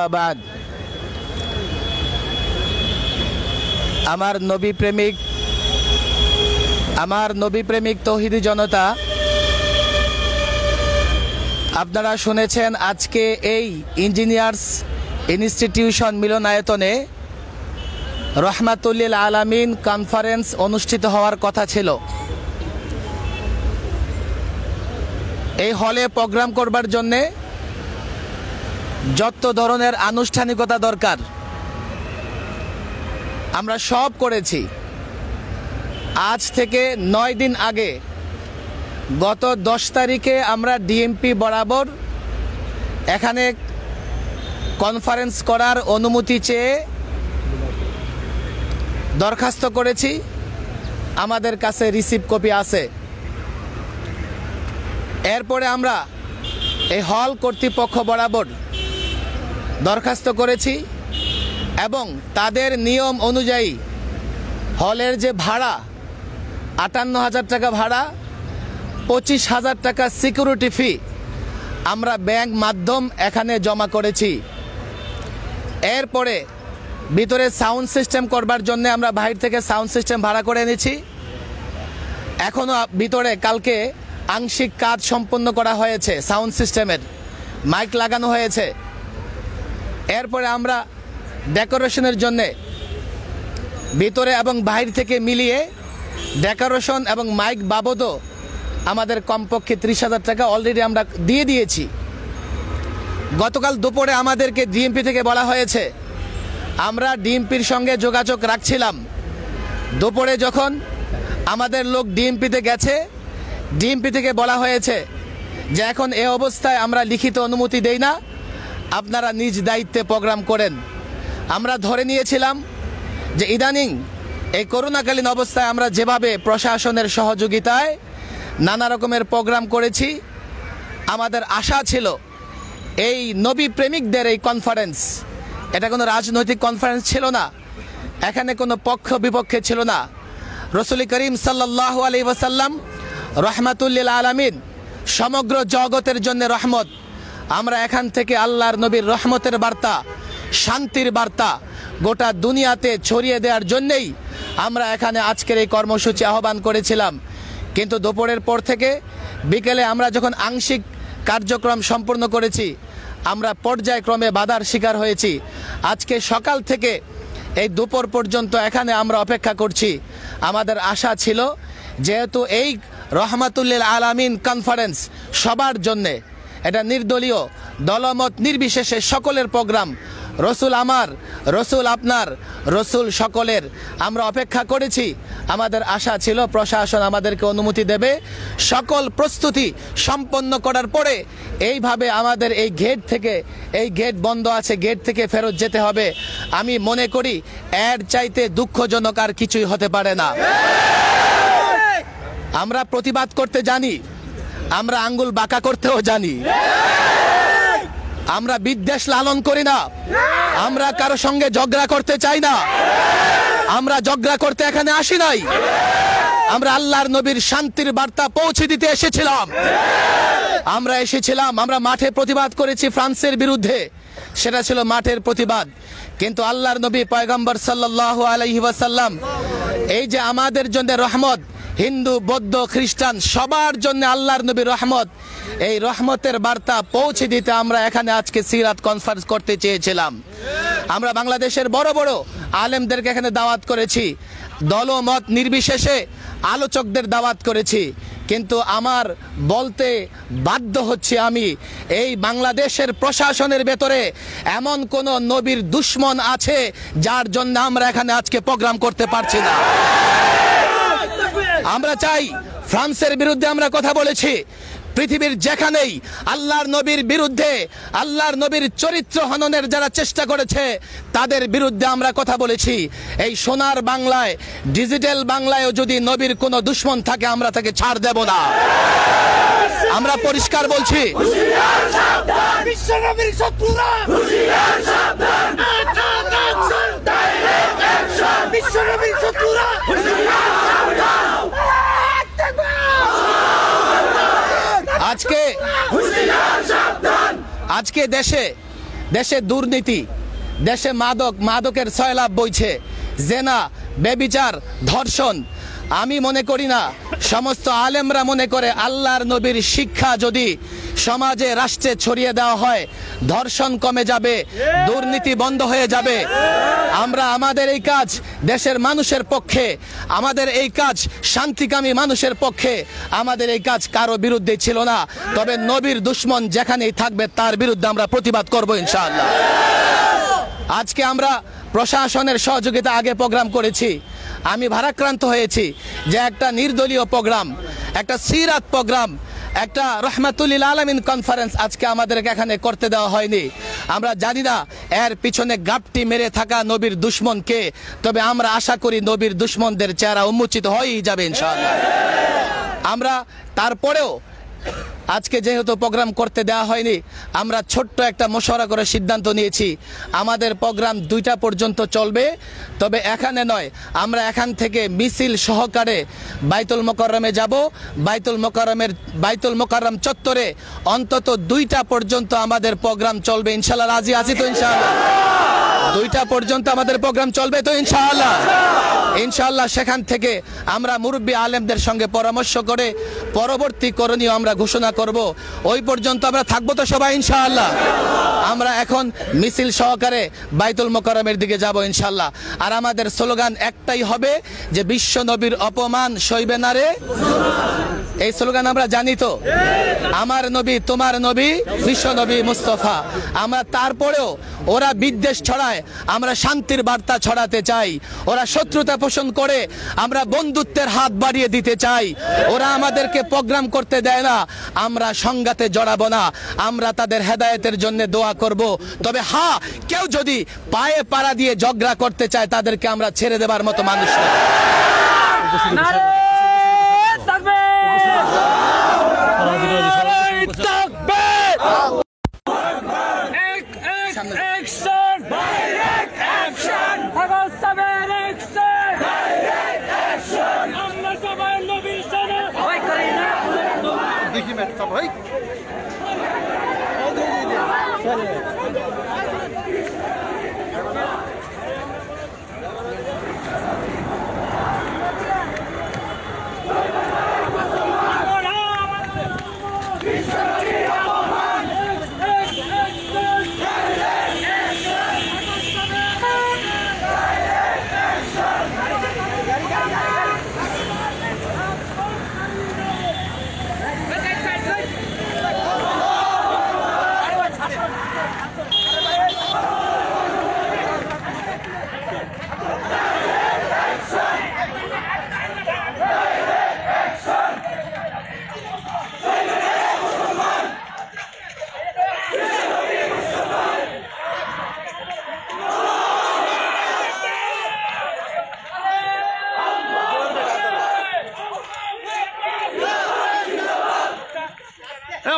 বাদ আমার নবী প্রেমিক তৌহিদি জনতা, আপনারা শুনেছেন আজকে এই ইঞ্জিনিয়ার্স ইনস্টিটিউশন মিলনায়তনে রহমাতুল্লিল আলামিন কনফারেন্স অনুষ্ঠিত হওয়ার কথা ছিল। এই হলে প্রোগ্রাম করবার জন্যে যত ধরনের আনুষ্ঠানিকতা দরকার আমরা সব করেছি। আজ থেকে 9 দিন আগে গত 10 তারিখে আমরা ডিএমপি বরাবর এখানে কনফারেন্স করার অনুমতি চেয়ে দরখাস্ত করেছি। আমাদের কাছে রিসিভ কপি আছে। এরপরে আমরা এই হল কর্তৃপক্ষ বরাবর দরখাস্ত করেছি এবং তাদের নিয়ম অনুযায়ী হলের যে ভাড়া 58,000 টাকা ভাড়া, 25,000 টাকা সিকিউরিটি ফি আমরা ব্যাংক মাধ্যম এখানে জমা করেছি। এরপরে ভিতরে সাউন্ড সিস্টেম করবার জন্য আমরা বাইরে থেকে সাউন্ড সিস্টেম ভাড়া করে এনেছি। এখনও ভিতরে কালকে আংশিক কাজ সম্পন্ন করা হয়েছে, সাউন্ড সিস্টেমের মাইক লাগানো হয়েছে। এরপরে আমরা ডেকোরেশনের জন্যে ভিতরে এবং বাইরে থেকে মিলিয়ে ডেকোরেশন এবং মাইক বাবদও আমাদের কমপক্ষে 30,000 টাকা অলরেডি আমরা দিয়ে দিয়েছি। গতকাল দুপুরে আমাদেরকে ডিএমপি থেকে বলা হয়েছে, আমরা ডিএমপির সঙ্গে যোগাযোগ রাখছিলাম। দুপুরে যখন আমাদের লোক ডিএমপিতে গেছে, ডিএমপি থেকে বলা হয়েছে যে এখন এ অবস্থায় আমরা লিখিত অনুমতি দেই না, আপনারা নিজ দায়িত্বে প্রোগ্রাম করেন। আমরা ধরে নিয়েছিলাম যে ইদানিং এই করোনাকালীন অবস্থায় আমরা যেভাবে প্রশাসনের সহযোগিতায় নানা রকমের প্রোগ্রাম করেছি, আমাদের আশা ছিল এই নবী প্রেমিকদের এই কনফারেন্স, এটা কোনো রাজনৈতিক কনফারেন্স ছিল না, এখানে কোনো পক্ষ বিপক্ষে ছিল না। রসুল করিম সাল্লাল্লাহু আলাইহি ওয়াসাল্লাম রহমাতুল্লিল আলামিন, সমগ্র জগতের জন্য রহমত। আমরা এখান থেকে আল্লাহর নবীর রহমতের বার্তা, শান্তির বার্তা গোটা দুনিয়াতে ছড়িয়ে দেওয়ার জন্যেই আমরা এখানে আজকের এই কর্মসূচি আহ্বান করেছিলাম। কিন্তু দুপুরের পর থেকে বিকেলে আমরা যখন আংশিক কার্যক্রম সম্পূর্ণ করেছি, আমরা পর্যায়ক্রমে বাধার শিকার হয়েছি। আজকে সকাল থেকে এই দুপুর পর্যন্ত এখানে আমরা অপেক্ষা করছি। আমাদের আশা ছিল যেহেতু এই রহমাতুল্লিল আলামিন কনফারেন্স সবার জন্যে, এটা নির্দলীয় দলমত নির্বিশেষে সকলের প্রোগ্রাম, রসুল আমার, রসুল আপনার, রসুল সকলের। আমরা অপেক্ষা করেছি। আমাদের আশা ছিল প্রশাসন আমাদেরকে অনুমতি দেবে। সকল প্রস্তুতি সম্পন্ন করার পরে এইভাবে আমাদের এই গেট থেকে, এই গেট বন্ধ আছে, গেট থেকে ফেরত যেতে হবে। আমি মনে করি এর চাইতে দুঃখজনক আর কিছুই হতে পারে না। আমরা প্রতিবাদ করতে জানি, আমরা আঙ্গুল বাঁকা করতেও জানি, আমরা বিদ্বেষ লালন করি না, আমরা কারো সঙ্গে ঝগড়া করতে চাই না, আমরা ঝগড়া করতে এখানে আসি নাই। আমরা আল্লাহর নবীর শান্তির বার্তা পৌঁছে দিতে এসেছিলাম। আমরা মাঠে প্রতিবাদ করেছি ফ্রান্সের বিরুদ্ধে, সেটা ছিল মাঠের প্রতিবাদ। কিন্তু আল্লাহর নবী পয়গম্বর সাল্লাল্লাহু আলাইহি ওয়াসাল্লাম এই যে আমাদের জন্য রহমত, হিন্দু বৌদ্ধ খ্রিস্টান সবার জন্য আল্লাহর নবী রহমত, এই রহমতের বার্তা পৌঁছে দিতে আমরা এখানে আজকে সিরাত কনফারেন্স করতে চেয়েছিলাম। আমরা বাংলাদেশের বড় বড় আলেমদেরকে এখানে দাওয়াত করেছি, দলমত নির্বিশেষে আলোচকদের দাওয়াত করেছি। কিন্তু আমার বলতে বাধ্য হচ্ছে, আমি এই বাংলাদেশের প্রশাসনের ভেতরে এমন কোন নবীর দুশ্মন আছে যার জন্য আমরা এখানে আজকে প্রোগ্রাম করতে পারছি না। আমরা চাই, ফ্রান্সের বিরুদ্ধে আমরা কথা বলেছি, পৃথিবীর যেখানেই আল্লাহর নবীর বিরুদ্ধে, আল্লাহর নবীর চরিত্র হননের যারা চেষ্টা করেছে তাদের বিরুদ্ধে আমরা কথা বলেছি। এই সোনার বাংলায়, ডিজিটাল বাংলায়ও যদি নবীর কোনো দুশ্মন থাকে আমরা তাকে ছাড় দেব না। আমরা পরিষ্কার বলছি, আজকে দেশে দেশে দুর্নীতি, দেশে মাদকের সয়লাভ বইছে, জেনা, বেবিচার, ধর্ষণ। আমি মনে করি না, সমস্ত আলেমরা মনে করে আল্লাহর নবীর শিক্ষা যদি সমাজে রাষ্ট্রে ছড়িয়ে দেওয়া হয়, ধর্ষণ কমে যাবে, দুর্নীতি বন্ধ হয়ে যাবে। আমরা আমাদের এই কাজ দেশের মানুষের পক্ষে, আমাদের এই কাজ শান্তিকামী মানুষের পক্ষে, আমাদের এই কাজ কারো বিরুদ্ধে ছিল না। তবে নবীর দুশ্মন যেখানেই থাকবে তার বিরুদ্ধে আমরা প্রতিবাদ করব ইনশাআল্লাহ। আজকে আমরা প্রশাসনের সহযোগিতা আগে প্রোগ্রাম করেছি। আমি ভারাক্রান্ত হয়েছি যে একটা নির্দলীয় প্রোগ্রাম, একটা সিরাত প্রোগ্রাম, একটা রহমাতুল্লিল আলামিন কনফারেন্স আজকে আমাদেরকে এখানে করতে দেওয়া হয়নি। আমরা জানি না এর পিছনে গাপটি মেরে থাকা নবীর দুশ্মন কে, তবে আমরা আশা করি নবীর দুশ্মনদের চেহারা উন্মোচিত হয়েই যাবে ইনশাআল্লাহ। আমরা তারপরেও আজকে যেহেতু প্রোগ্রাম করতে দেওয়া হয়নি, আমরা ছোট্ট একটা মশওয়ারা করে সিদ্ধান্ত নিয়েছি আমাদের প্রোগ্রাম 2টা পর্যন্ত চলবে। তবে এখানে নয়, আমরা এখান থেকে মিছিল সহকারে বাইতুল মোকাররমে যাব। বাইতুল মোকাররম চত্বরে অন্তত 2টা পর্যন্ত আমাদের প্রোগ্রাম চলবে ইনশাআল্লাহ। রাজি আছি তো ইনশাআল্লাহ? 2টা পর্যন্ত আমাদের প্রোগ্রাম চলবে তো ইনশাআল্লাহ? ইনশাআল্লাহ সেখান থেকে আমরা মুরব্বী আলেমদের সঙ্গে পরামর্শ করে পরবর্তী করণীয় আমরা ঘোষণা করব। ওই পর্যন্ত আমরা থাকবো তো সবাই ইনশাআল্লাহ? আমরা এখন মিছিল সহকারে বাইতুল মোকাররমের দিকে যাব ইনশাআল্লাহ। আর আমাদের স্লোগান একটাই হবে যে বিশ্ব নবীর অপমান সইবে না রে। এই স্লোগান আমরা জানি তো, আমার নবী তোমার নবী বিশ্ব নবী মুস্তাফা। আমরা তারপরেও ওরা বিদ্বেষ ছড়ায়, আমরা শান্তির বার্তা ছড়াতে চাই। ওরা শত্রুতা পোষণ করে, আমরা বন্ধুত্বের হাত বাড়িয়ে দিতে চাই। ওরা আমাদেরকে প্রোগ্রাম করতে দেয় না, আমরা সংঘাতে জড়াবো না। আমরা তাদের হেদায়েতের জন্য দোয়া করব। তবে হ্যাঁ, কেউ যদি পায়ে পাড়া দিয়ে ঝগড়া করতে চায় তাদেরকে আমরা ছেড়ে দেবার মতো মানুষ না।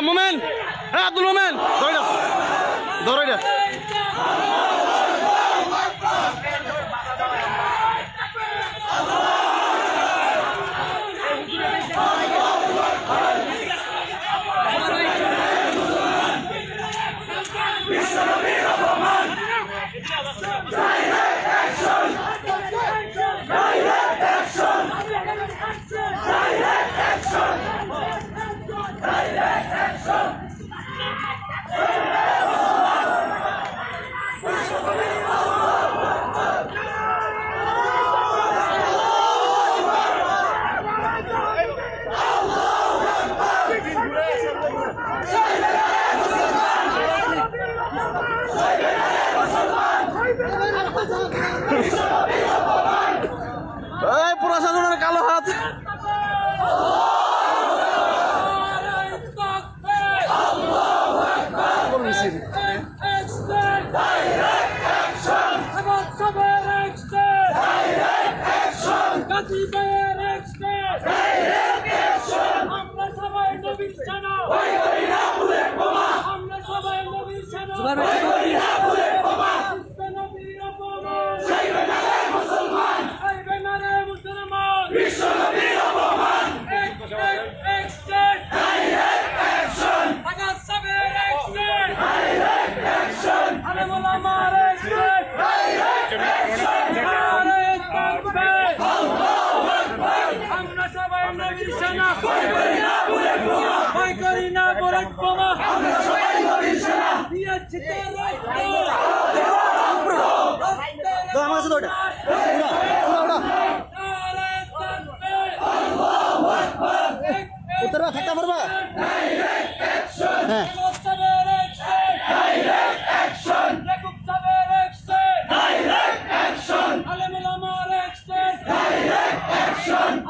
মোমেন, আব্দুল মোমেন, ধরে না। প্রশাসনের কালো হাত। আছে তো ওটা উড়া উত্তরবা থাকতে পারবা হ্যাঁ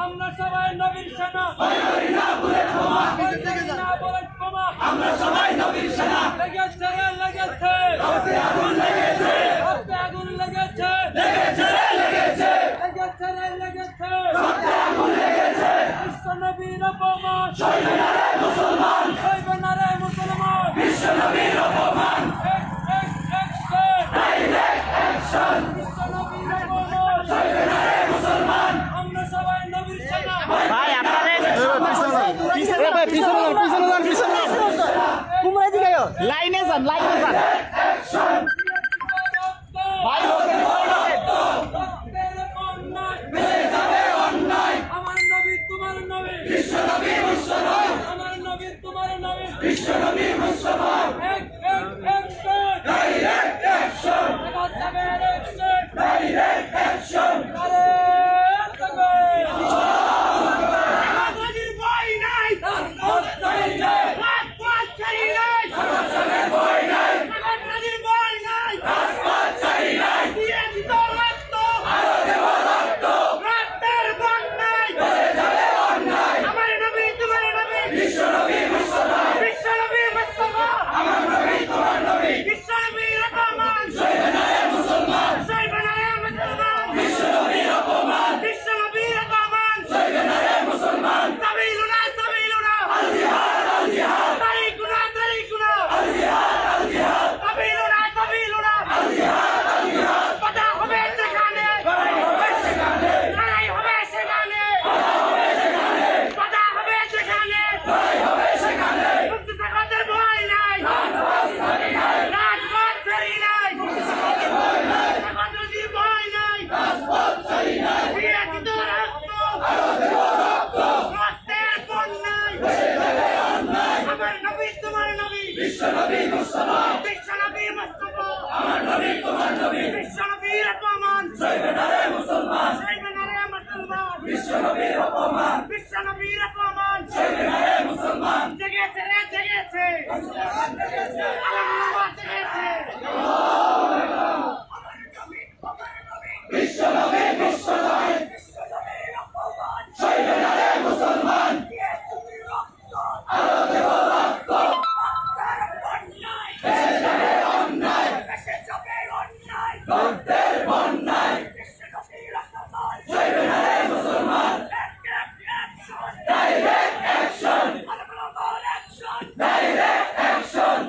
আমরা সবাই নবীর সেনা আমরা সবাই নবীর সেনা লেগেছে লেগেছে আগুন লেগেছে আগুন লেগেছে লেগেছে লেগেছে লেগেছে লেগেছে আগুন লেগেছে বিশ্ব নবীর অপমান সইবে না রে মুসলমান সইবে না রে মুসলমান বিশ্ব নবীর অপমান ডাইরেক্ট অ্যাকশন বিশ্ব নবীর অপমান সইবে না রে মুসলমান আমরা সবাই নবীর সেনা ভাই আপনাদের পিছনে তোমরা এদিকে আয় লাইনে যান অ্যাকশন ভাই ওকে আমার নবী তোমার নবী বিশ্ব নবী মুস্তাফা আমার নবী তোমার নবী বিশ্ব নবী Mustafa direct action direct action আরে আমাদের ভয় নাই ভয় নাই আমাদের ভয় নাই আমাদের ভয় নাই দিয়ে দিত রক্ত আরো দেব রক্ত রক্তের বন্যায় চলে যাবে অন্যায় আমার নবী তোমার নবী বিশ্ব নবী মুস্তাফা বিশ্ব নবী মুস্তাফা আমার নবী তোমার নবী বিশ্ব নবী রহমান সইবে না রে মুসলমান সইবে না রে মুসলমান বিশ্ব নবী রহমান বিশ্ব নবী রহমান সইবে না রে মুসলমান সাবিলুনা সাবিলুনা আল জিহাদ আল জিহাদ তারিকুনা তারিকুনা আল জিহাদ আল জিহাদ সাবিলুনা সাবিলুনা আল জিহাদ আল জিহাদ কথা হবে সেখানে লড়াই হবে সেখানে লড়াই হবে সেখানে কথা হবে সেখানে লড়াই হবে সেখানে মুক্তি সাগরের ভয় নাই রাজপথ ছাড়ি নাই মুক্তি সাগরের ভয় নাই সাগরের ভয় নাই রাজপথ ছাড়ি নাই দিয়ে দিত রক্ত আরো দেব রক্ত রক্তের বন্যায় চলে যাবে অন্যায় আমার নবী তোমার নবী বিশ্ব নবী মুস্তাফা বিশ্ব নবী মুস্তাফা আমার নবী তোমার নবী বিশ্ব নবীর অপমান সইবে না রে মুসলমান সইবে না রে মুসলমান বিশ্ব নবীর অপমান বিশ্ব নবীর অপমান সইবে না রে মুসলমান জেগেছে রে জেগেছে আল্লাহ জেগেছে বিশ্ব নবী বিশ্ব নবী সইবে না রে মুসলমান আরো দেব রক্ত রক্তের বন্যায় সইবে না রে মুসলমান ডাইরেক্ট অ্যাকশন ডাইরেক্ট অ্যাকশন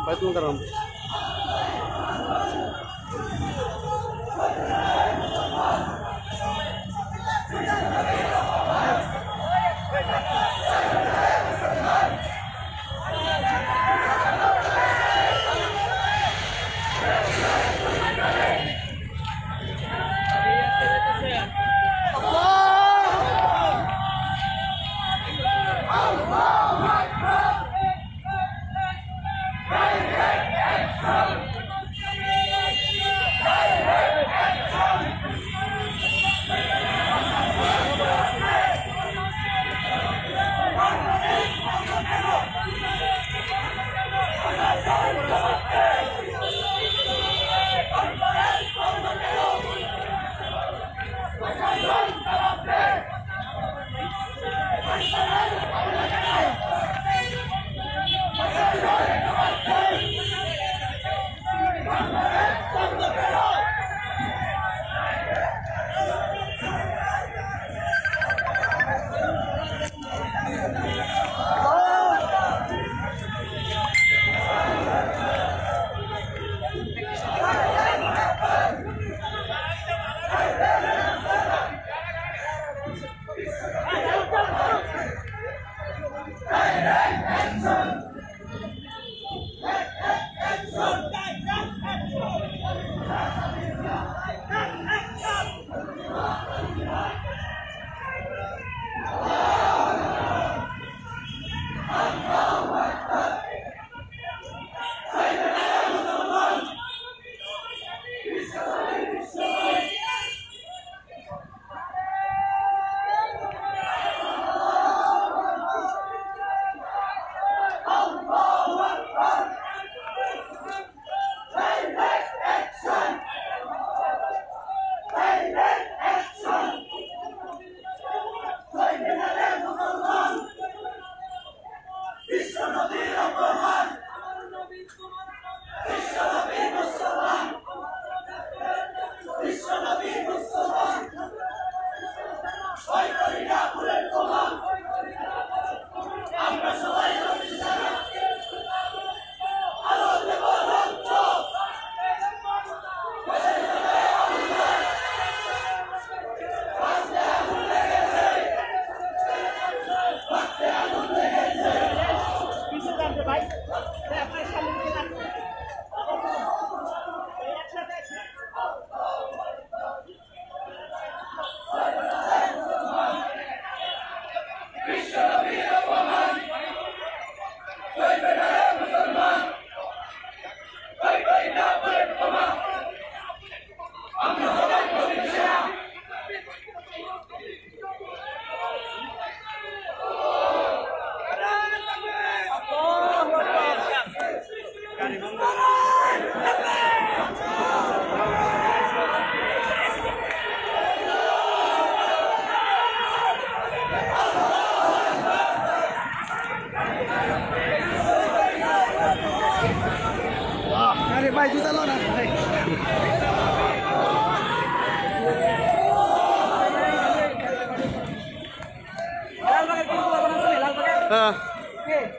বাইতুল কারাম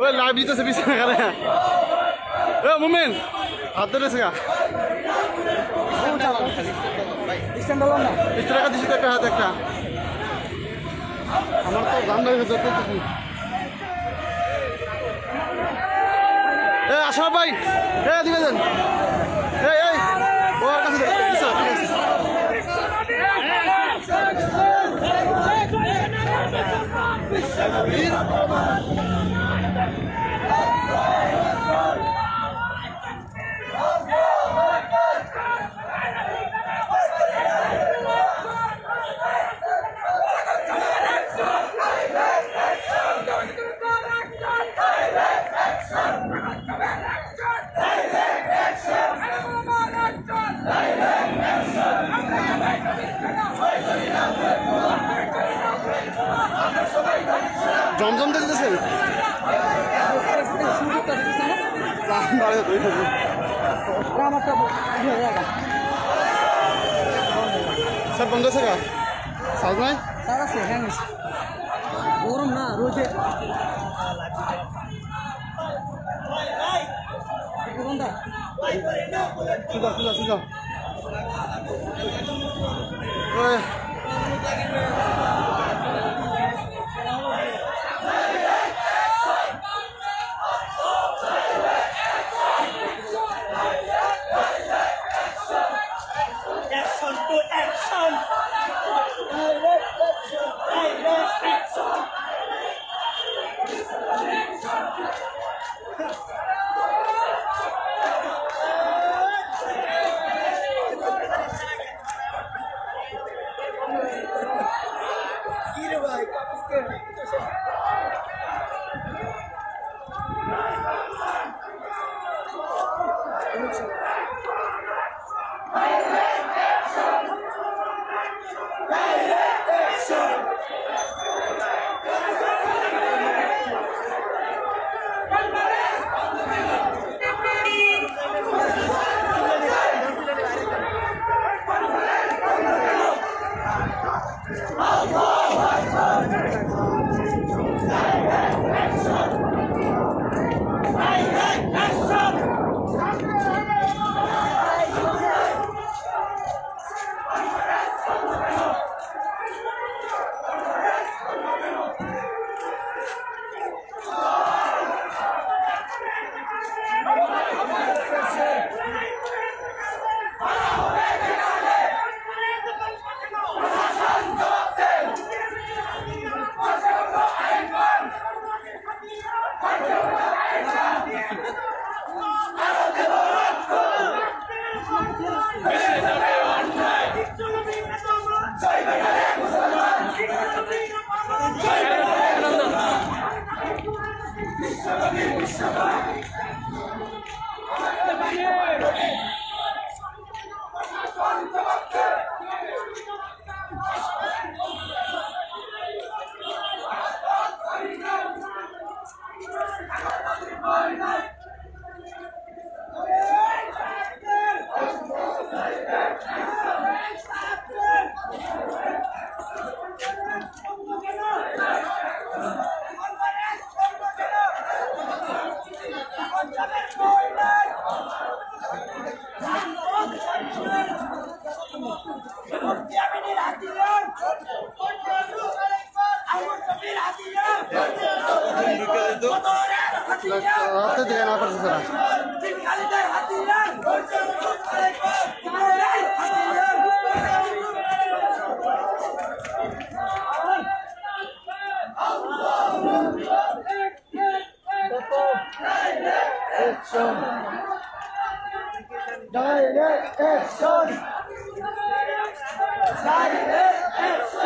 ওই লাইভ দিতেছে পিছনে কারে এ মুমিন হাত ধরেছে গা 20 টাকা দিছি একটা হাত একটা আমার তো গান হয়ে যেতে এ আশরাফ ভাই এ দিকে যান এই এই ওর কাছে দিছো ঠিক আছে জমজম দিতেছেন সব বন্ধ আছে গা সাউজ নাই গরম না রোদে সুজা ওই Action to action. Direct action. Direct action. রাতে দিকে না করছে তারা Direct action. Direct action.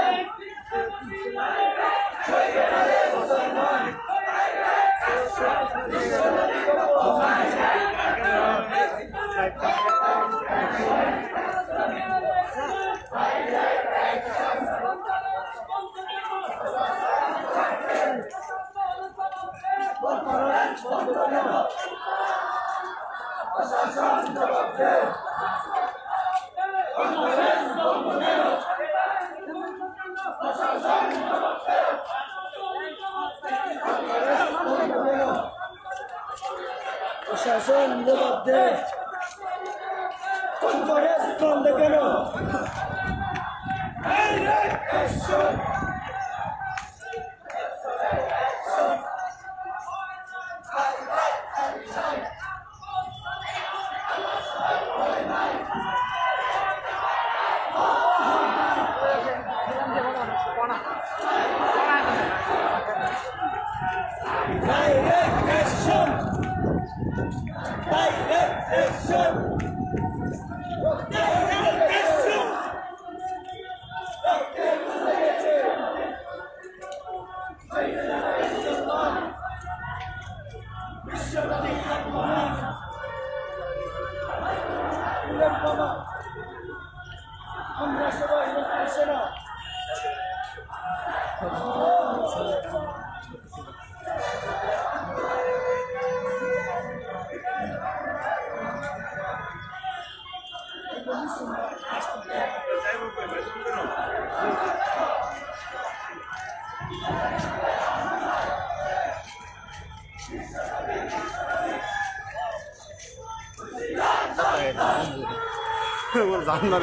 প্রশাসন জবাব দে কোন করে স্কন্দ কেন আমরা সবাই সেনা জানলার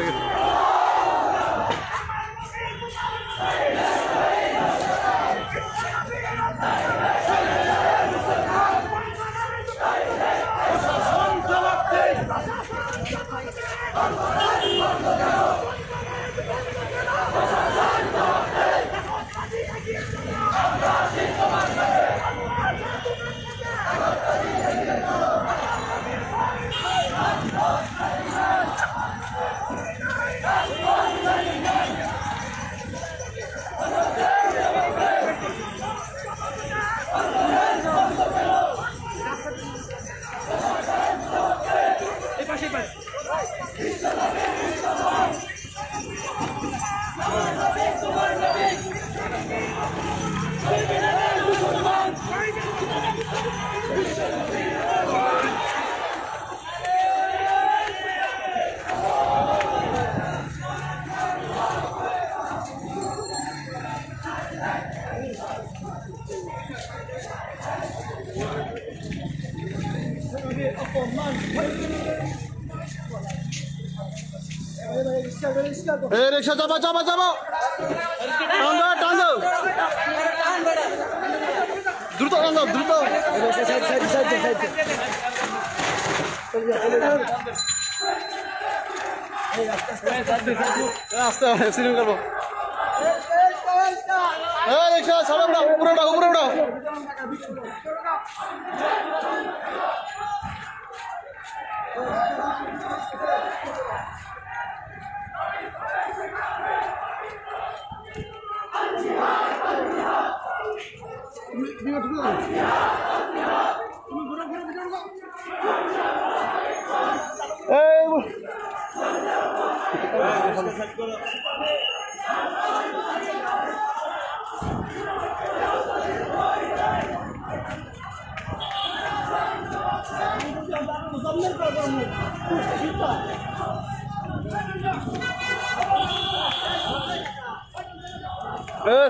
রিক্সা চাপা চাপা চাপা টান দাও দ্রুত টান দাও দ্রুত আস্তে সিলিং করবো রিক্সা সবাই উঠাও উপরে উঠাও উপরে উঠাও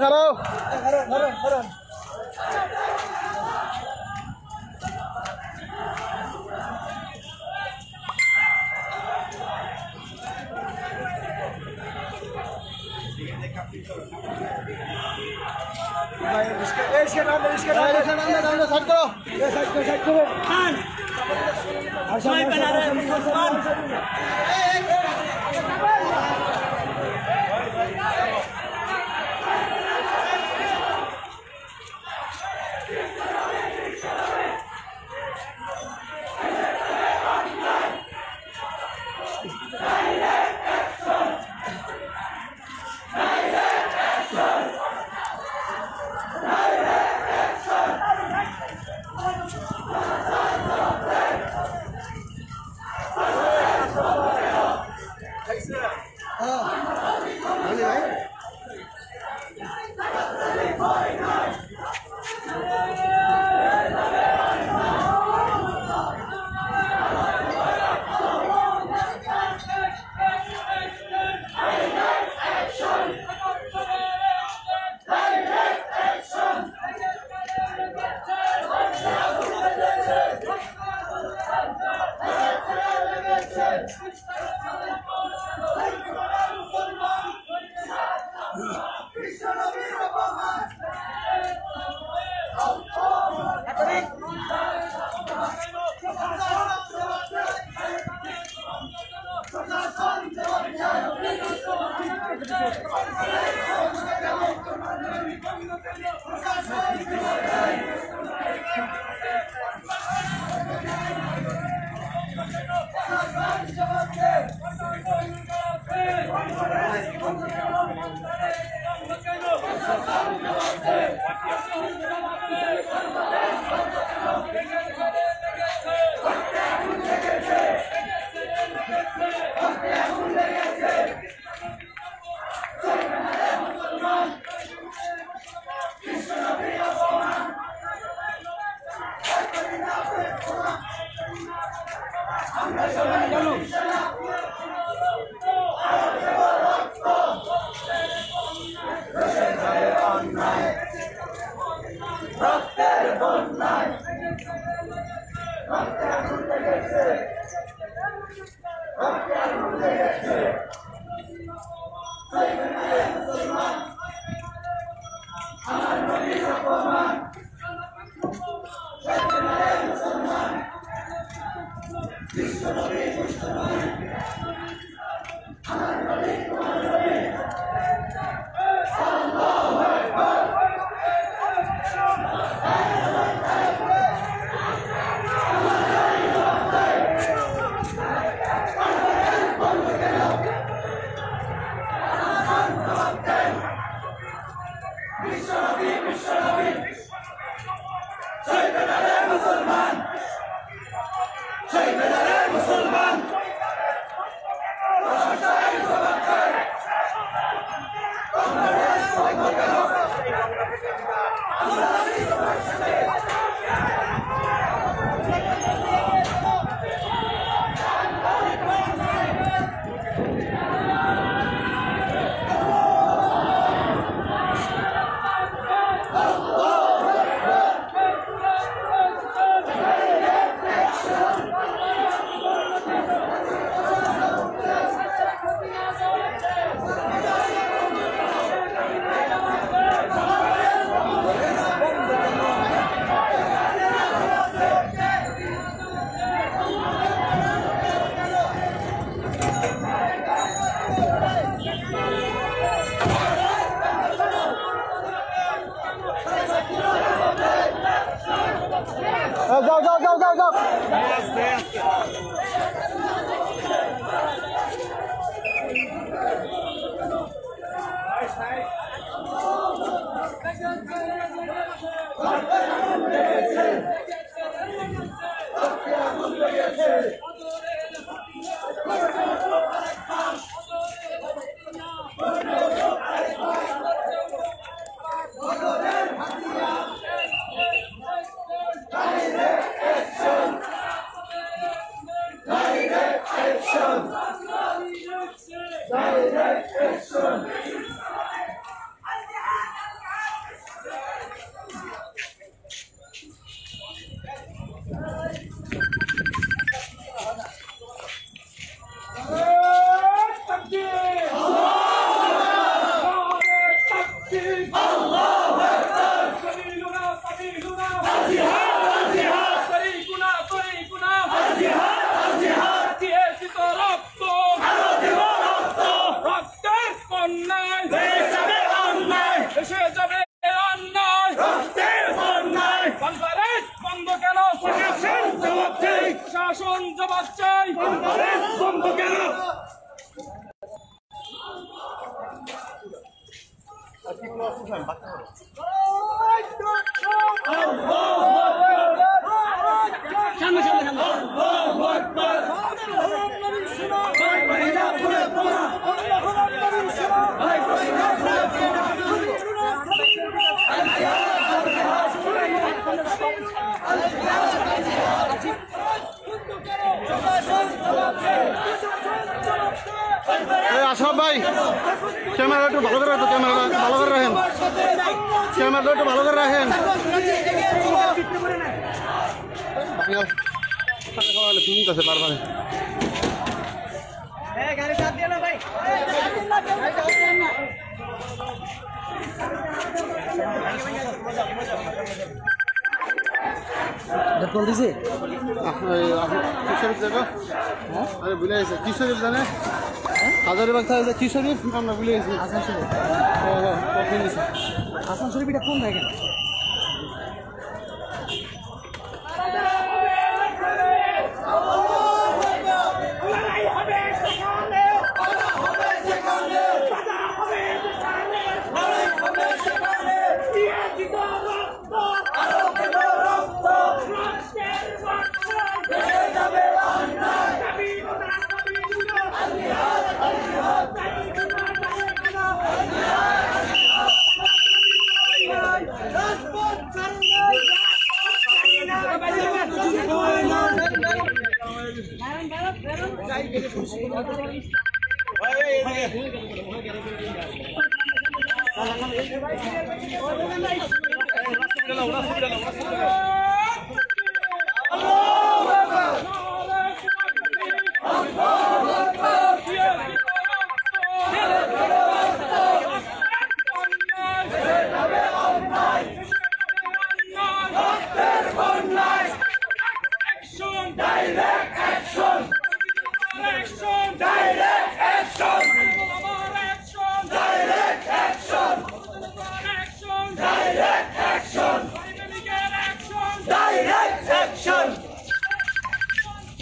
খারাপ রক্তের বন্যায় শাসন জবাব চাই, বন্ধ কেন? আশরাফ ভাই ক্যামেরা একটু ভালো করে রাখো, ক্যামেরা ভালো করে রাখেন, ক্যামেরা একটু ভালো করে রাখেন। আছে বারবার দিছি আরে ভুলে গেছে কি শরীফ জানে হাজারিবাগ থাকে কি শরীফ আমরা ভুলে গেছি। হাসান শরীফ, হাসান শরীফ এটা কোন দেখেন?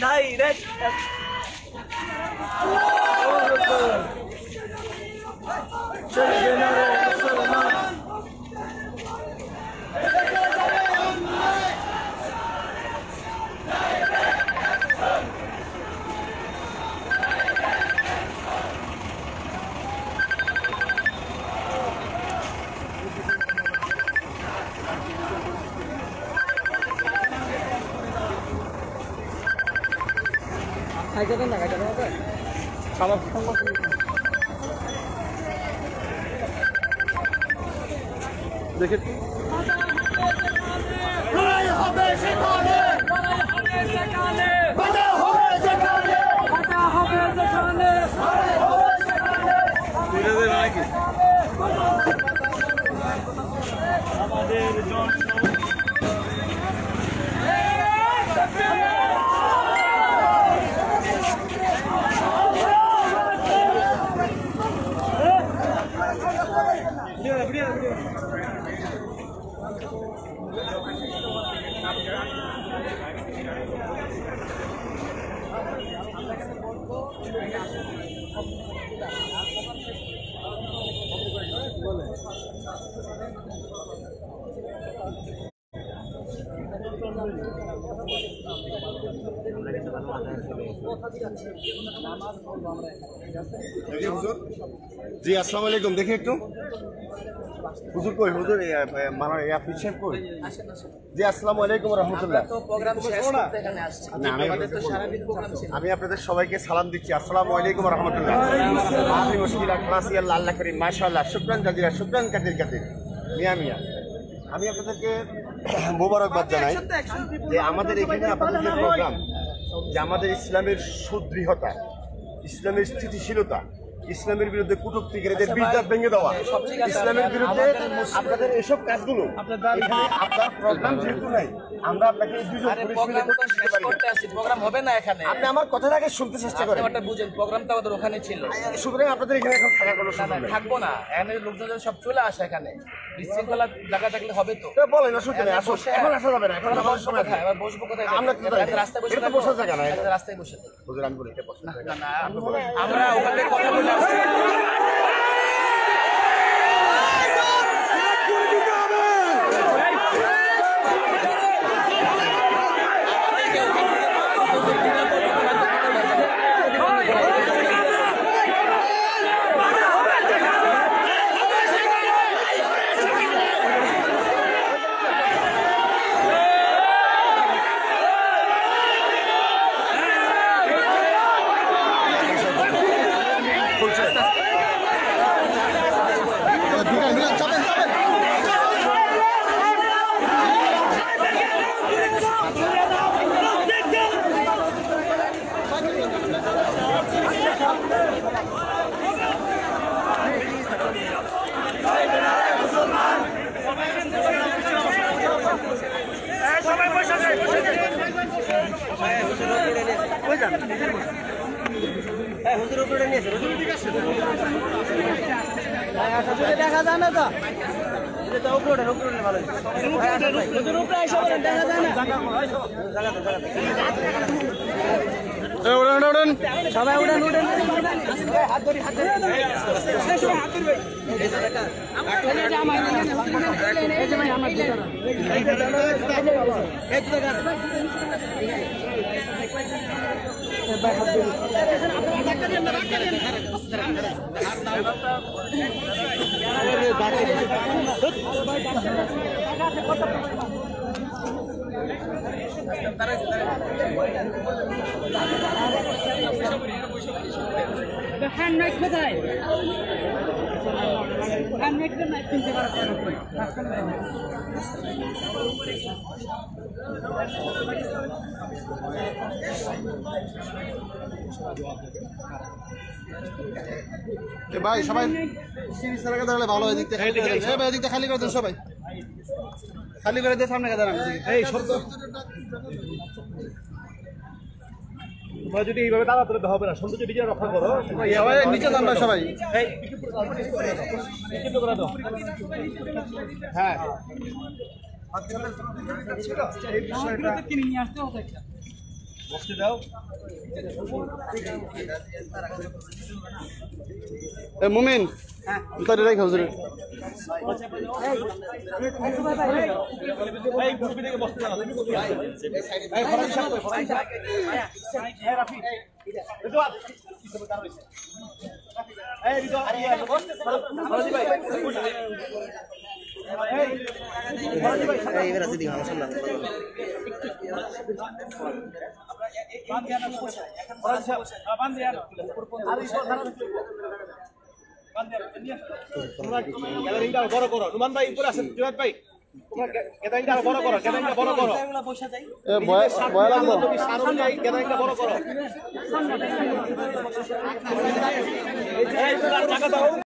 ডাইরেক্ট দেখে লড়াই হবে সেখানে বাধা হবে যেখানে জি আসসালামু আলাইকুম দেখি একটু হুজুর কই হুজুর মানে পিছেন কই জি আসসালামু আলাইকুম রহমতুল্লাহ আমি আপনাদের সবাইকে সালাম দিচ্ছি আসসালামু আলাইকুম রহমতুল্লাহ আপনি মুশকিল ক্লাসি আল্লাহ করিম মাশাআল্লাহ শুকরান জাজিরা শুকরান কাতির কাতির মিয়া মিয়া আমি আপনাদেরকে মোবারকবাদ জানাই যে আমাদের এখানে আপনাদের যে প্রোগ্রাম যে আমাদের ইসলামের সুদৃঢ়তা ইসলামের স্থিতিশীলতা ইসলামের বিরুদ্ধে কূটনীতিকারীদের বিরুদ্ধে ভেঙে দেওয়া ইসলামের বিরুদ্ধে আপনাদের এসব কাজগুলো এখানে আপনার প্রোগ্রাম যেহেতু নাই আমরা আপনাকে প্রোগ্রাম হবে না এখানে আপনি আমার কথাটাকে শুনতে চেষ্টা করেন বুঝেন প্রোগ্রামটা আমাদের ওখানে ছিল সুতরাং আপনাদের এখানে এখন থাকার কোনো সুযোগ নেই থাকবো না এখানে লোকজন সব চলে আসে এখানে বিশৃঙ্খলা জায়গা থাকলে হবে তো বলেন অসুবিধা নেই এখন আসা যাবে না এখন আমার সময় কোথায় এবার বসবো কোথায় আমরা রাস্তায় বসে এটা বসার জায়গা না রাস্তায় বসে হুজুর আমি বলি এটা বসার জায়গা না আমরা ওখানে কথা বলে আসছি দেখা যায় না তো উপরে ভালো দেখা যায় না সবাই উড়ান হাত ধরি হ্যান্ডমেড কোথায় হ্যান্ডমেড কোথায় কিনতে পারবেন ভাই সবাই সিরিজ এলাকা দাঁড়ালে ভালো হয় দেখতে এদিকটা খালি করে দেন সবাই খালি করে দিয়ে সামনে দাঁড়ান এই শব্দ যদি এইভাবে দাঁড়া তুলে হবে না সৌন্দর্য নিজে রক্ষা করো সবাই নিচে নামবে সবাই হ্যাঁ কিনে নিয়ে আসতে হবে বসতে দাও। মুমিন তারে রাখ হুজুর এই গ্রুপে থেকে বসতে দাও। এই ফরাজি সাহেব ফরাজি সাহেব। এই রাফি। রিজওয়ান। এই রিজওয়ান ফরাজি ভাই। এবার আছে দিকে আমার সামনে ফরাজি সাহেব বান দেন। আর ইসো গ্যাদারিংটা বড় করো। নুমান ভাই উপরে আছেন, জুনায়েদ ভাই তোমরা গ্যাদারিংটা বড় করো, গ্যাদারিংটা বড় করো। এ বয় লাগবো সামনে গ্যাদারিংটা বড় করো। এই জায়গা দাও।